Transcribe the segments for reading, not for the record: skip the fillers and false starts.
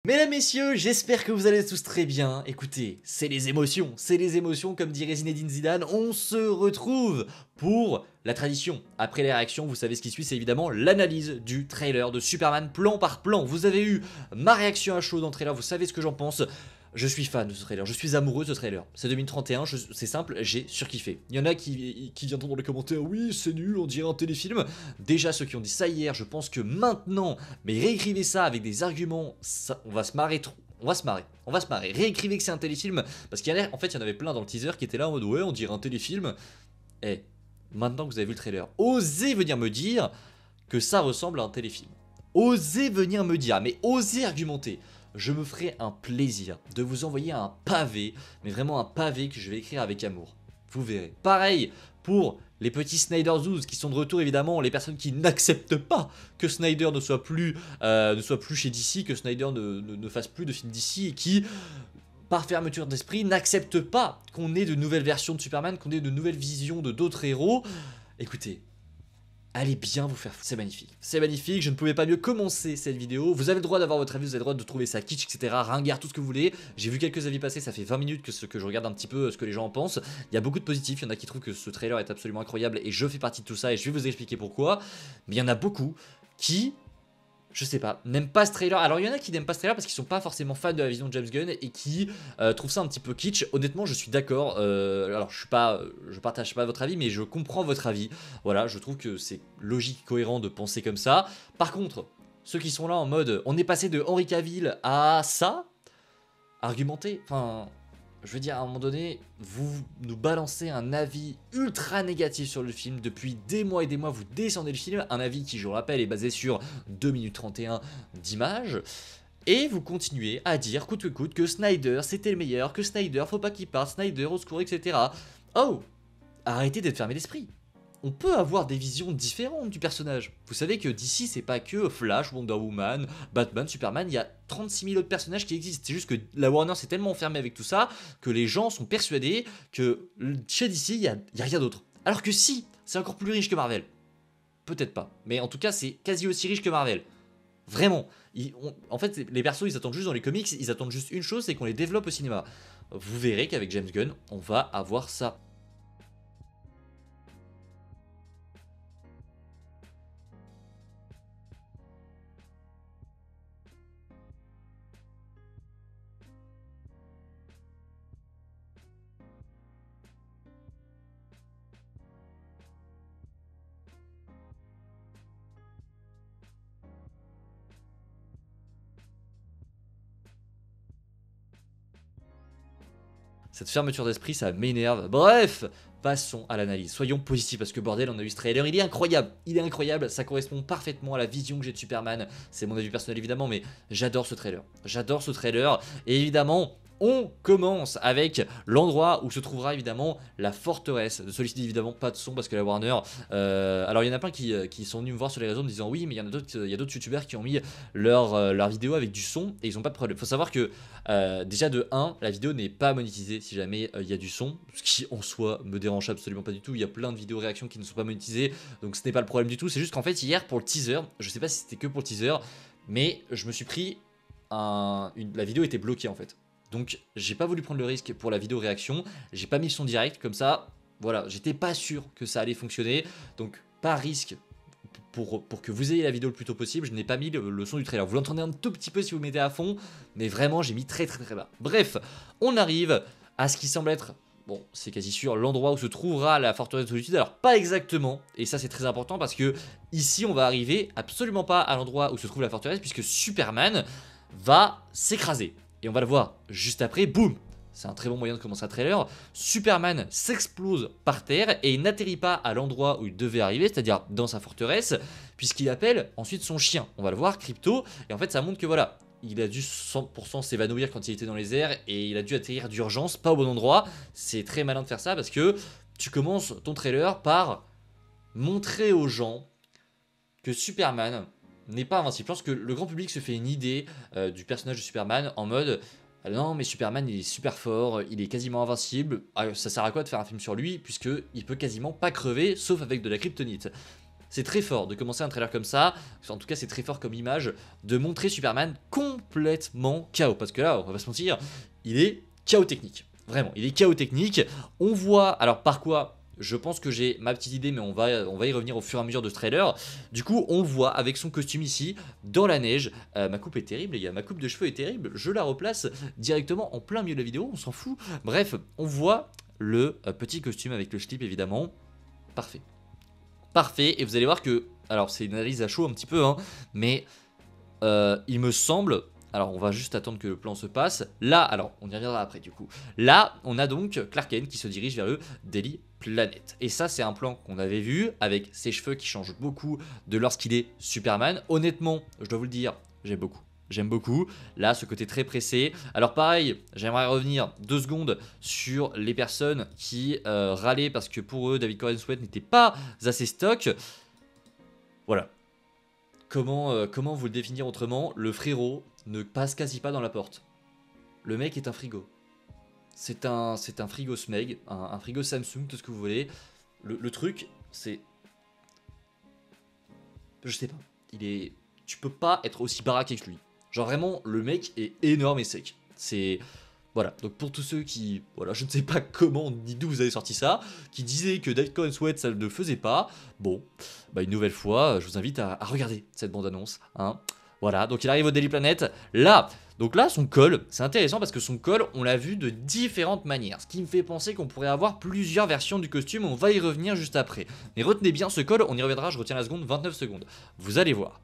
Mesdames, messieurs, j'espère que vous allez tous très bien. Écoutez, c'est les émotions, comme dirait Zinedine Zidane. On se retrouve pour la tradition. Après les réactions, vous savez ce qui suit, c'est évidemment l'analyse du trailer de Superman plan par plan. Vous avez eu ma réaction à chaud dans le trailer, vous savez ce que j'en pense. Je suis fan de ce trailer, je suis amoureux de ce trailer. C'est 2031, c'est simple, j'ai surkiffé. Il y en a qui viendront dans les commentaires, oui c'est nul, on dirait un téléfilm. Déjà ceux qui ont dit ça hier, je pense que maintenant, mais réécrivez ça avec des arguments, ça, on va se marrer trop. On va se marrer. Réécrivez que c'est un téléfilm, parce qu'il y en a, en fait il y en avait plein dans le teaser qui étaient là en mode ouais on dirait un téléfilm. Eh, maintenant que vous avez vu le trailer, osez venir me dire que ça ressemble à un téléfilm. Osez venir me dire, mais osez argumenter. Je me ferai un plaisir de vous envoyer un pavé, mais vraiment un pavé que je vais écrire avec amour. Vous verrez. Pareil pour les petits Snyder Zoos qui sont de retour, évidemment, les personnes qui n'acceptent pas que Snyder ne soit plus chez DC, que Snyder ne fasse plus de films DC et qui, par fermeture d'esprit, n'acceptent pas qu'on ait de nouvelles versions de Superman, qu'on ait de nouvelles visions de d'autres héros. Écoutez, allez bien vous faire foutre, c'est magnifique, je ne pouvais pas mieux commencer cette vidéo, vous avez le droit d'avoir votre avis, vous avez le droit de trouver ça kitsch, etc, ringard, tout ce que vous voulez, j'ai vu quelques avis passer, ça fait 20 minutes que je regarde un petit peu ce que les gens en pensent, il y a beaucoup de positifs, il y en a qui trouvent que ce trailer est absolument incroyable et je fais partie de tout ça et je vais vous expliquer pourquoi, mais il y en a beaucoup qui... Je sais pas, n'aiment pas ce trailer. Alors il y en a qui n'aiment pas ce trailer parce qu'ils sont pas forcément fans de la vision de James Gunn et qui trouvent ça un petit peu kitsch. Honnêtement, je suis d'accord. Alors je partage pas votre avis, mais je comprends votre avis. Voilà, je trouve que c'est logique, cohérent de penser comme ça. Par contre, ceux qui sont là en mode, on est passé de Henry Cavill à ça, argumenter. Enfin, je veux dire, à un moment donné, vous nous balancez un avis ultra négatif sur le film. Depuis des mois et des mois, vous descendez le film. Un avis qui, je vous rappelle, est basé sur 2 minutes 31 d'images. Et vous continuez à dire, coûte que coûte, que Snyder, c'était le meilleur, que Snyder, faut pas qu'il parte, Snyder, au secours, etc. Oh, arrêtez d'être fermé d'esprit. On peut avoir des visions différentes du personnage. Vous savez que d'ici, c'est pas que Flash, Wonder Woman, Batman, Superman, il y a 36 000 autres personnages qui existent. C'est juste que la Warner s'est tellement enfermée avec tout ça que les gens sont persuadés que chez DC, il y a rien d'autre. Alors que si, c'est encore plus riche que Marvel. Peut-être pas, mais en tout cas, c'est quasi aussi riche que Marvel. Vraiment. En fait, les persos, ils attendent juste dans les comics, ils attendent juste une chose, c'est qu'on les développe au cinéma. Vous verrez qu'avec James Gunn, on va avoir ça. Cette fermeture d'esprit, ça m'énerve. Bref, passons à l'analyse. Soyons positifs parce que bordel, on a eu ce trailer, il est incroyable. Il est incroyable, ça correspond parfaitement à la vision que j'ai de Superman. C'est mon avis personnel évidemment, mais j'adore ce trailer. J'adore ce trailer. Et évidemment, on commence avec l'endroit où se trouvera évidemment la forteresse. Ne sollicitez évidemment pas de son parce que la Warner... alors il y en a plein qui sont venus me voir sur les réseaux en me disant oui mais il y en a d'autres, youtubeurs qui ont mis leur vidéo avec du son et ils ont pas de problème. Faut savoir que déjà de 1, la vidéo n'est pas monétisée si jamais il y a du son, ce qui en soi me dérange absolument pas du tout. Il y a plein de vidéos réactions qui ne sont pas monétisées, donc ce n'est pas le problème du tout. C'est juste qu'en fait hier pour le teaser, je sais pas si c'était que pour le teaser, mais je me suis pris la vidéo était bloquée en fait. Donc j'ai pas voulu prendre le risque pour la vidéo réaction, j'ai pas mis le son direct comme ça, voilà, j'étais pas sûr que ça allait fonctionner, donc pas risque pour que vous ayez la vidéo le plus tôt possible, je n'ai pas mis le son du trailer. Vous l'entendez un tout petit peu si vous mettez à fond, mais vraiment j'ai mis très bas. Bref, on arrive à ce qui semble être, bon c'est quasi sûr, l'endroit où se trouvera la forteresse de solitude. Alors pas exactement, et ça c'est très important parce que ici on va arriver absolument pas à l'endroit où se trouve la forteresse puisque Superman va s'écraser. Et on va le voir juste après, boum. C'est un très bon moyen de commencer un trailer. Superman s'explose par terre et il n'atterrit pas à l'endroit où il devait arriver, c'est-à-dire dans sa forteresse, puisqu'il appelle ensuite son chien. On va le voir, Crypto, et en fait ça montre que voilà, il a dû 100% s'évanouir quand il était dans les airs et il a dû atterrir d'urgence, pas au bon endroit. C'est très malin de faire ça parce que tu commences ton trailer par montrer aux gens que Superman n'est pas invincible. Je pense que le grand public se fait une idée du personnage de Superman en mode non mais Superman il est super fort, il est quasiment invincible, ça sert à quoi de faire un film sur lui puisque il peut quasiment pas crever sauf avec de la kryptonite. c'est très fort de commencer un trailer comme ça, en tout cas c'est très fort comme image, de montrer Superman complètement KO, parce que là, on va pas se mentir, il est KO technique, vraiment, il est KO technique. On voit, alors par quoi? Je pense que j'ai ma petite idée, mais on va y revenir au fur et à mesure de ce trailer. Du coup, on le voit avec son costume ici, dans la neige. Ma coupe est terrible, les gars. Ma coupe de cheveux est terrible. Je la replace directement en plein milieu de la vidéo. On s'en fout. Bref, on voit le petit costume avec le slip, évidemment. Parfait. Parfait. Et vous allez voir que... Alors, c'est une analyse à chaud un petit peu, hein. Mais il me semble... Alors on va juste attendre que le plan se passe. Là, alors on y reviendra après du coup. Là, on a donc Clark Kent qui se dirige vers le Daily Planet. Et ça, c'est un plan qu'on avait vu avec ses cheveux qui changent beaucoup de lorsqu'il est Superman. Honnêtement, je dois vous le dire, j'aime beaucoup. J'aime beaucoup. Là, ce côté très pressé. Alors pareil, j'aimerais revenir 2 secondes sur les personnes qui râlaient parce que pour eux, David Corenswet n'était pas assez stock. Voilà. Comment vous le définir autrement? Le frérot ne passe quasi pas dans la porte. Le mec est un frigo. C'est un frigo Smeg, un frigo Samsung, tout ce que vous voulez. Le truc, c'est... Je sais pas. Tu peux pas être aussi baraqué que lui. Genre vraiment, le mec est énorme et sec. C'est... Voilà, donc pour tous ceux qui, voilà, je ne sais pas comment ni d'où vous avez sorti ça, qui disaient que David Corenswet ça ne le faisait pas, bon, bah une nouvelle fois, je vous invite à regarder cette bande-annonce, hein. Voilà, donc il arrive au Daily Planet, là, donc là son col, c'est intéressant parce que son col, on l'a vu de différentes manières, ce qui me fait penser qu'on pourrait avoir plusieurs versions du costume, on va y revenir juste après. Mais retenez bien ce col, on y reviendra, je retiens la seconde, 29 secondes, vous allez voir.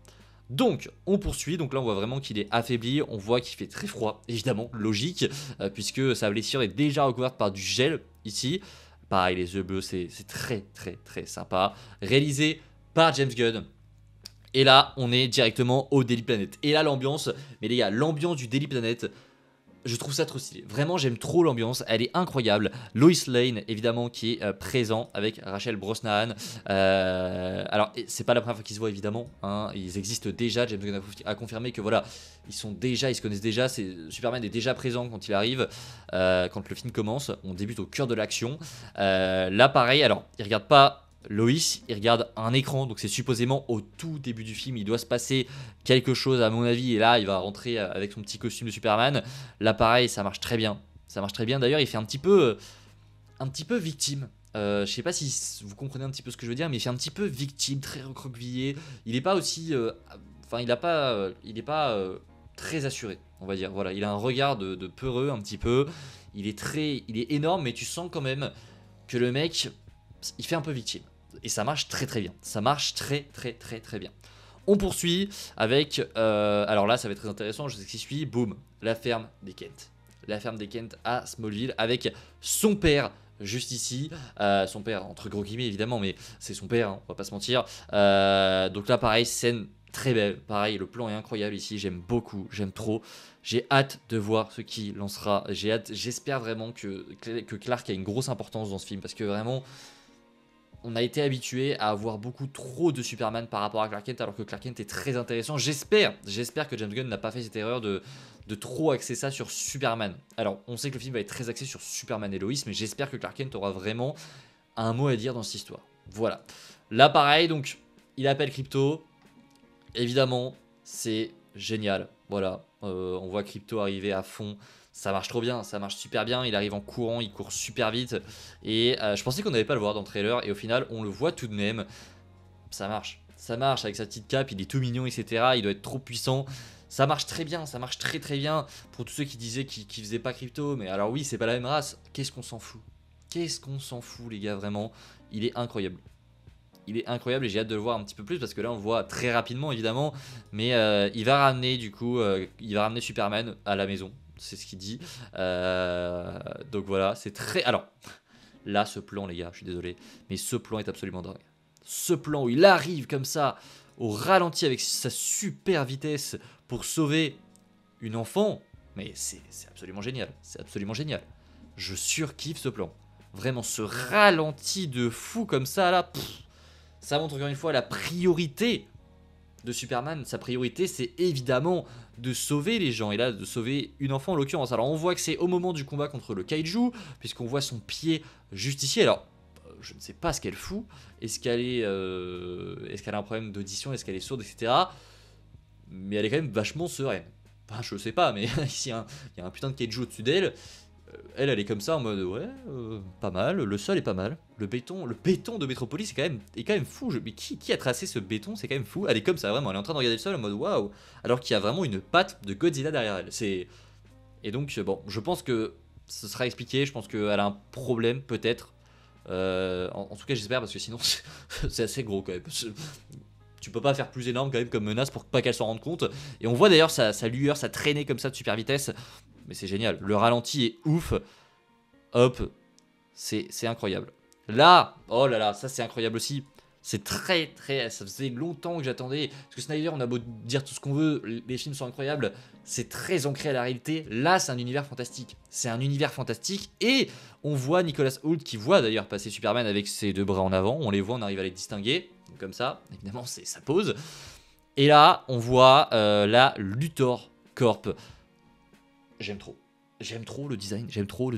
Donc on poursuit, donc là on voit vraiment qu'il est affaibli, on voit qu'il fait très froid, évidemment, logique, puisque sa blessure est déjà recouverte par du gel ici. Pareil, les yeux bleus, c'est très très très sympa, réalisé par James Gunn. Et là on est directement au Daily Planet, et là l'ambiance, mais les gars, l'ambiance du Daily Planet, je trouve ça trop stylé. Vraiment, j'aime trop l'ambiance. Elle est incroyable. Lois Lane, évidemment, qui est présent avec Rachel Brosnahan. Alors, c'est pas la première fois qu'ils se voient, évidemment, hein. Ils existent déjà. James Gunn a confirmé que voilà, ils se connaissent déjà. Superman est déjà présent quand il arrive, quand le film commence. On débute au cœur de l'action. Là, pareil. Alors, il regarde pas Lois, il regarde un écran, donc c'est supposément au tout début du film, il doit se passer quelque chose à mon avis, et là il va rentrer avec son petit costume de Superman. Là pareil, ça marche très bien, d'ailleurs il fait un petit peu victime. Je sais pas si vous comprenez un petit peu ce que je veux dire, mais il fait un petit peu victime, très recroquevillé. Il est pas aussi, enfin il est pas très assuré, on va dire. Voilà, il a un regard de peureux un petit peu. Il est énorme, mais tu sens quand même que le mec, il fait un peu victime. Et ça marche très très bien. Ça marche très très très très bien. On poursuit avec... alors là, ça va être très intéressant. Je sais ce qui suit. Boum. La ferme des Kent. La ferme des Kent à Smallville avec son père juste ici. Son père, entre gros guillemets évidemment, mais c'est son père, hein, on va pas se mentir. Donc là, pareil, scène très belle. Pareil, le plan est incroyable ici. J'aime beaucoup. J'aime trop. J'ai hâte de voir ce qui lancera. J'espère vraiment que Clark a une grosse importance dans ce film. Parce que vraiment... On a été habitué à avoir beaucoup trop de Superman par rapport à Clark Kent, alors que Clark Kent est très intéressant. J'espère que James Gunn n'a pas fait cette erreur de trop axer ça sur Superman. Alors, on sait que le film va être très axé sur Superman et Lois, mais j'espère que Clark Kent aura vraiment un mot à dire dans cette histoire. Voilà. Là, pareil, donc, il appelle Crypto. Évidemment, c'est génial. Voilà. On voit Crypto arriver à fond. Ça marche trop bien, ça marche super bien, il arrive en courant, il court super vite. Et je pensais qu'on n'allait pas le voir dans le trailer, et au final, on le voit tout de même. Ça marche avec sa petite cape, il est tout mignon, etc. Il doit être trop puissant. Ça marche très bien, ça marche très très bien. Pour tous ceux qui disaient qu'il faisait pas Crypto, mais alors oui, c'est pas la même race. Qu'est-ce qu'on s'en fout? Qu'est-ce qu'on s'en fout, les gars, vraiment? Il est incroyable. Il est incroyable et j'ai hâte de le voir un petit peu plus parce que là on le voit très rapidement évidemment. Mais il va ramener du coup, il va ramener Superman à la maison. C'est ce qu'il dit. Donc voilà, c'est très... Alors, là, ce plan, les gars, je suis désolé, mais ce plan est absolument dingue. Ce plan où il arrive comme ça, au ralenti avec sa super vitesse pour sauver une enfant, mais c'est absolument génial. C'est absolument génial. Je surkiffe ce plan. Vraiment, ce ralenti de fou comme ça, là, ça montre encore une fois la priorité de Superman. Sa priorité, c'est évidemment de sauver les gens, et là de sauver une enfant en l'occurrence. Alors on voit que c'est au moment du combat contre le kaiju, puisqu'on voit son pied juste ici. Alors je ne sais pas ce qu'elle fout. Est-ce qu'elle a un problème d'audition? Est-ce qu'elle est sourde, etc. Mais elle est quand même vachement sereine. Enfin, je sais pas, mais ici, il y a un putain de kaiju au-dessus d'elle. Elle est comme ça en mode ouais, pas mal. Le sol est pas mal. Le béton de Metropolis est quand même fou. Mais qui a tracé ce béton? C'est quand même fou. Elle est comme ça, vraiment. Elle est en train de regarder le sol en mode waouh. Alors qu'il y a vraiment une patte de Godzilla derrière elle. Et donc, bon, je pense que ce sera expliqué. Je pense qu'elle a un problème, peut-être. En tout cas, j'espère, parce que sinon, c'est assez gros quand même. Tu peux pas faire plus énorme quand même comme menace pour pas qu'elle s'en rende compte. Et on voit d'ailleurs sa lueur, sa traînée comme ça de super vitesse. Mais c'est génial. Le ralenti est ouf. Hop. C'est incroyable. Là, oh là là, ça c'est incroyable aussi. C'est très. Ça faisait longtemps que j'attendais. Parce que Snyder, on a beau dire tout ce qu'on veut, les films sont incroyables. C'est très ancré à la réalité. Là, c'est un univers fantastique. C'est un univers fantastique. Et on voit Nicolas Hoult qui voit d'ailleurs passer Superman avec ses deux bras en avant. On les voit, on arrive à les distinguer. Comme ça, évidemment, c'est sa pose. Et là, on voit la Luthor Corp. J'aime trop. J'aime trop le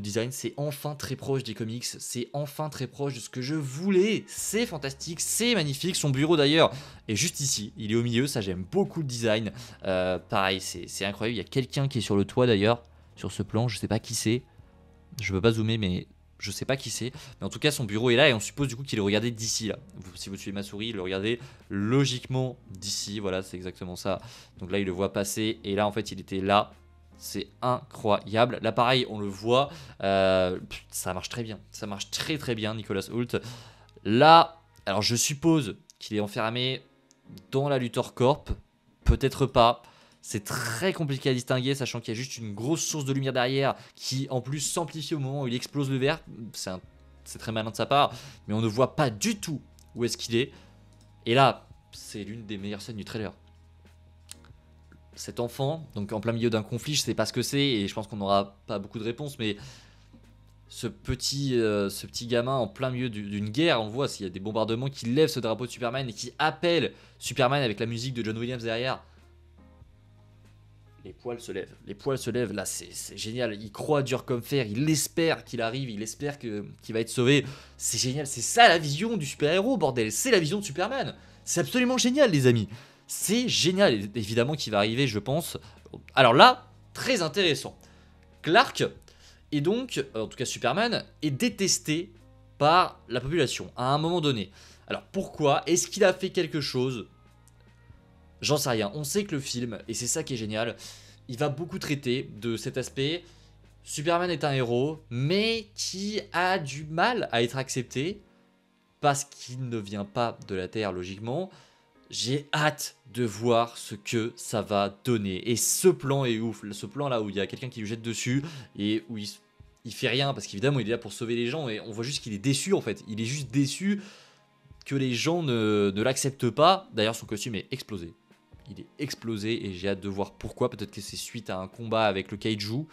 design, c'est enfin très proche des comics, c'est enfin très proche de ce que je voulais, c'est fantastique, c'est magnifique, son bureau d'ailleurs est juste ici, il est au milieu, ça j'aime beaucoup le design, pareil c'est incroyable, il y a quelqu'un qui est sur le toit d'ailleurs, sur ce plan, je sais pas qui c'est, je peux pas zoomer mais je sais pas qui c'est, mais en tout cas son bureau est là et on suppose du coup qu'il est regardé d'ici là, si vous suivez ma souris, il le regardez logiquement d'ici, voilà c'est exactement ça, donc là il le voit passer et là en fait il était là. C'est incroyable. Là, pareil, on le voit. Ça marche très bien. Ça marche très bien, Nicolas Hoult. Là, alors je suppose qu'il est enfermé dans la Luthor Corp. Peut-être pas. C'est très compliqué à distinguer, sachant qu'il y a juste une grosse source de lumière derrière qui, en plus, s'amplifie au moment où il explose le verre. C'est très malin de sa part. Mais on ne voit pas du tout où est-ce qu'il est. Et là, c'est l'une des meilleures scènes du trailer. Cet enfant, donc en plein milieu d'un conflit, je sais pas ce que c'est et je pense qu'on n'aura pas beaucoup de réponses, mais ce petit gamin en plein milieu d'une guerre, on le voit, s'il y a des bombardements qui lèvent ce drapeau de Superman et qui appellent Superman avec la musique de John Williams derrière. Les poils se lèvent, là c'est génial, il croit dur comme fer, il espère qu'il arrive, il espère qu'il va être sauvé, c'est génial, c'est ça la vision du super-héros, bordel, c'est la vision de Superman, c'est absolument génial les amis. C'est génial, évidemment qu'il va arriver, je pense. Alors là, très intéressant. Clark, et donc, en tout cas Superman, est détesté par la population à un moment donné. Alors pourquoi? Est-ce qu'il a fait quelque chose? J'en sais rien. On sait que le film, et c'est ça qui est génial, il va beaucoup traiter de cet aspect. Superman est un héros, mais qui a du mal à être accepté parce qu'il ne vient pas de la Terre, logiquement. J'ai hâte de voir ce que ça va donner. Et ce plan est ouf. Ce plan là où il y a quelqu'un qui lui jette dessus et où il fait rien parce qu'évidemment il est là pour sauver les gens et on voit juste qu'il est déçu en fait. Il est juste déçu que les gens ne l'acceptent pas. D'ailleurs son costume est explosé. Il est explosé et j'ai hâte de voir pourquoi. Peut-être que c'est suite à un combat avec le kaiju.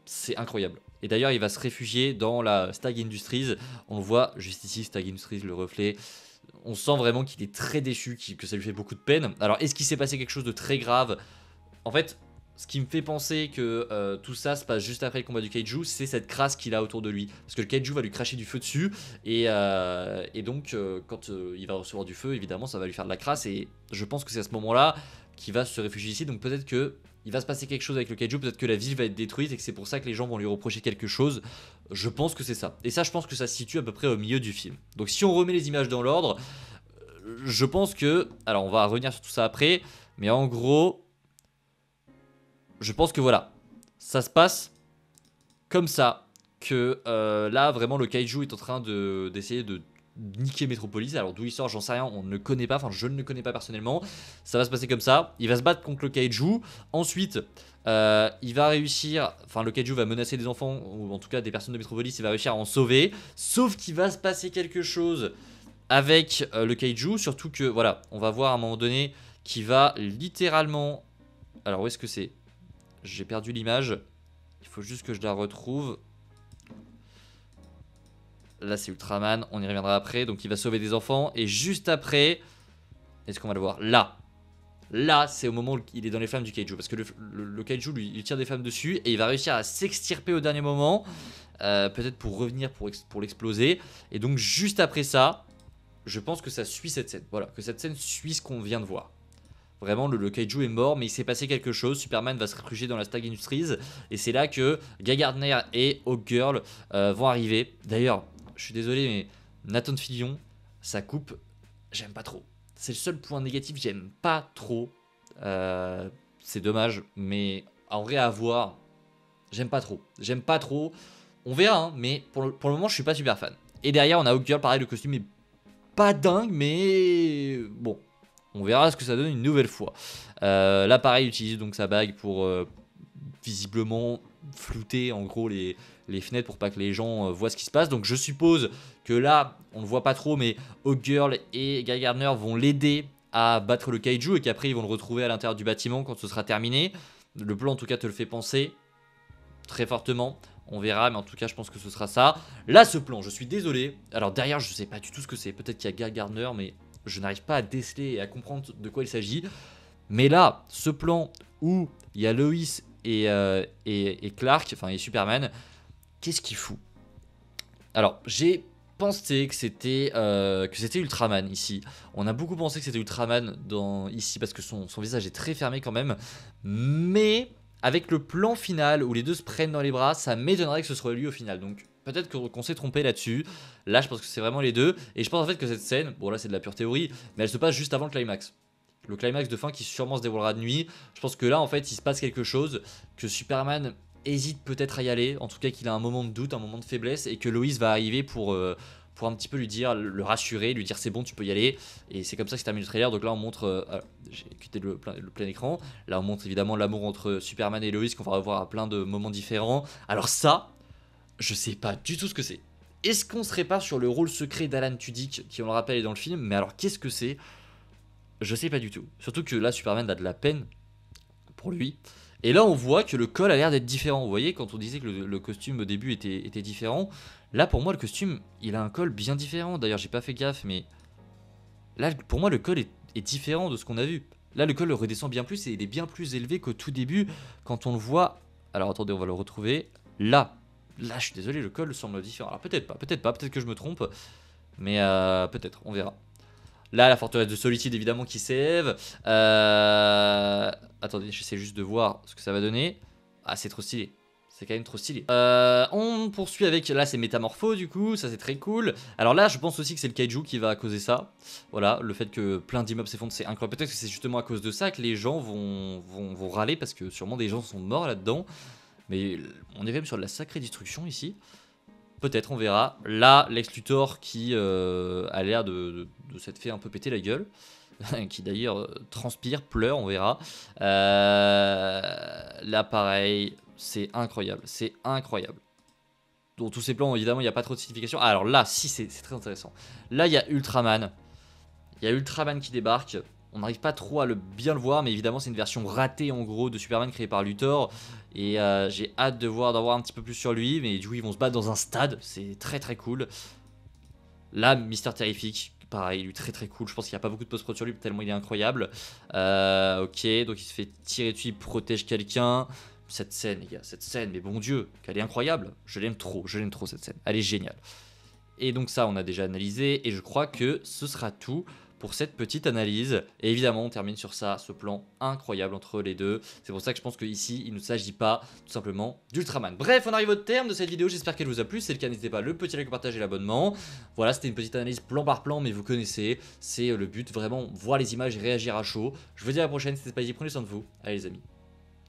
C'est incroyable. Et d'ailleurs il va se réfugier dans la Stark Industries. On le voit juste ici, Stark Industries, le reflet. On sent vraiment qu'il est très déçu, que ça lui fait beaucoup de peine. Alors, est-ce qu'il s'est passé quelque chose de très grave? En fait, ce qui me fait penser que tout ça se passe juste après le combat du kaiju, c'est cette crasse qu'il a autour de lui. Parce que le kaiju va lui cracher du feu dessus. Et donc, quand il va recevoir du feu, évidemment, ça va lui faire de la crasse. Et je pense que c'est à ce moment-là qu'il va se réfugier ici. Donc, peut-être que il va se passer quelque chose avec le kaiju, peut-être que la ville va être détruite et que c'est pour ça que les gens vont lui reprocher quelque chose. Je pense que c'est ça. Et ça, je pense que ça se situe à peu près au milieu du film. Donc si on remet les images dans l'ordre, je pense que... Alors on va revenir sur tout ça après, mais en gros, je pense que voilà, ça se passe comme ça, que là, vraiment, le kaiju est en train d'essayer de niquer Metropolis. Alors d'où il sort, j'en sais rien, on ne le connaît pas, enfin je ne le connais pas personnellement. Ça va se passer comme ça, il va se battre contre le kaiju. Ensuite, il va réussir, enfin le kaiju va menacer des enfants, ou en tout cas des personnes de Metropolis, il va réussir à en sauver. Sauf qu'il va se passer quelque chose avec le kaiju, surtout que voilà, on va voir à un moment donné qu'il va littéralement... Alors où est-ce que c'est? J'ai perdu l'image, il faut juste que je la retrouve. Là c'est Ultraman, on y reviendra après. Donc il va sauver des enfants. Et juste après, est-ce qu'on va le voir? Là c'est au moment où il est dans les flammes du kaiju. Parce que le kaiju lui il tire des flammes dessus. Et il va réussir à s'extirper au dernier moment. peut-être pour revenir pour l'exploser. Et donc juste après ça, je pense que ça suit cette scène. Voilà, que cette scène suit ce qu'on vient de voir. Vraiment, le kaiju est mort, mais il s'est passé quelque chose. Superman va se réfugier dans la Stark Industries. Et c'est là que Guy Gardner et Hawkgirl vont arriver. D'ailleurs, je suis désolé, mais Nathan Fillion, sa coupe, j'aime pas trop. C'est le seul point négatif, j'aime pas trop. C'est dommage, mais en vrai, à voir, j'aime pas trop. J'aime pas trop. On verra, hein, mais pour le moment, je suis pas super fan. Et derrière, on a Hawkgirl, pareil, le costume est pas dingue, mais bon. On verra ce que ça donne une nouvelle fois. Là, pareil, utilise donc sa bague pour visiblement flouter en gros les fenêtres pour pas que les gens voient ce qui se passe. Donc je suppose que là, on ne voit pas trop, mais Hawkgirl et Guy Gardner vont l'aider à battre le kaiju et qu'après ils vont le retrouver à l'intérieur du bâtiment quand ce sera terminé. Le plan en tout cas te le fait penser très fortement. On verra, mais en tout cas, je pense que ce sera ça. Là, ce plan, je suis désolé. Alors derrière, je sais pas du tout ce que c'est. Peut-être qu'il y a Guy Gardner, mais je n'arrive pas à déceler et à comprendre de quoi il s'agit. Mais là, ce plan où il y a Lois et Clark, enfin et Superman, qu'est-ce qu'il fout? Alors, j'ai pensé que c'était Ultraman ici. On a beaucoup pensé que c'était Ultraman ici parce que son visage est très fermé quand même. Mais avec le plan final où les deux se prennent dans les bras, ça m'étonnerait que ce soit lui au final. Donc peut-être qu'on s'est trompé là-dessus. Là, je pense que c'est vraiment les deux. Et je pense en fait que cette scène, bon là c'est de la pure théorie, mais elle se passe juste avant le climax. Le climax de fin qui sûrement se déroulera de nuit. Je pense que là, en fait, il se passe quelque chose, que Superman hésite peut-être à y aller, en tout cas qu'il a un moment de doute, un moment de faiblesse, et que Lois va arriver pour un petit peu lui dire, le rassurer, lui dire c'est bon, tu peux y aller. Et c'est comme ça que se termine le trailer. Donc là, on montre, j'ai quitté le plein écran. Là, on montre évidemment l'amour entre Superman et Lois qu'on va revoir à plein de moments différents. Alors ça, je sais pas du tout ce que c'est. Est-ce qu'on serait pas sur le rôle secret d'Alan Tudyk, qui on le rappelle est dans le film? Mais alors qu'est-ce que c'est? Je sais pas du tout. Surtout que là, Superman a de la peine pour lui. Et là, on voit que le col a l'air d'être différent. Vous voyez, quand on disait que le costume au début était différent, là, pour moi, le costume, il a un col bien différent. D'ailleurs, j'ai pas fait gaffe, mais là, pour moi, le col est différent de ce qu'on a vu. Là, le col le redescend bien plus et il est bien plus élevé qu'au tout début quand on le voit. Alors, attendez, on va le retrouver. Là, je suis désolé, le col semble différent. Alors, peut-être pas, peut-être que je me trompe. Mais peut-être, on verra. Là, la forteresse de Solitude, évidemment, qui s'élève. Attendez, j'essaie juste de voir ce que ça va donner. Ah, c'est trop stylé. C'est quand même trop stylé. On poursuit avec... Là, c'est Métamorpho, du coup. Ça, c'est très cool. Alors là, je pense aussi que c'est le kaiju qui va causer ça. Voilà, le fait que plein d'immeubles s'effondrent, c'est incroyable. Peut-être que c'est justement à cause de ça que les gens vont râler, parce que sûrement des gens sont morts là-dedans. Mais on est quand même sur de la sacrée destruction, ici. Peut-être, on verra. Là, Lex Luthor qui a l'air de s'être fait un peu péter la gueule. Qui d'ailleurs transpire, pleure, on verra. Là, pareil, c'est incroyable. C'est incroyable. Dans tous ces plans, évidemment, il n'y a pas trop de signification. Ah, alors là, si, c'est très intéressant. Là, il y a Ultraman. Il y a Ultraman qui débarque. On n'arrive pas trop à bien le voir, mais évidemment c'est une version ratée en gros de Superman créée par Luthor. Et j'ai hâte d'en voir un petit peu plus sur lui, mais du coup ils vont se battre dans un stade, c'est très très cool. Là, Mister Terrific, pareil, lui très très cool, je pense qu'il n'y a pas beaucoup de post-prod sur lui tellement il est incroyable. Ok, donc il se fait tirer dessus, il protège quelqu'un. Cette scène les gars, cette scène, mais bon Dieu, qu'elle est incroyable. Je l'aime trop cette scène, elle est géniale. Et donc ça on a déjà analysé, et je crois que ce sera tout pour cette petite analyse. Et évidemment on termine sur ça, ce plan incroyable entre les deux. C'est pour ça que je pense qu'ici il ne s'agit pas tout simplement d'Ultraman. Bref, on arrive au terme de cette vidéo, j'espère qu'elle vous a plu. Si c'est le cas, n'hésitez pas le petit like, le partage et l'abonnement. Voilà, c'était une petite analyse plan par plan, mais vous connaissez, c'est le but, vraiment voir les images et réagir à chaud. Je vous dis à la prochaine, c'était Spidey, prenez soin de vous. Allez les amis,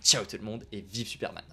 ciao tout le monde et vive Superman.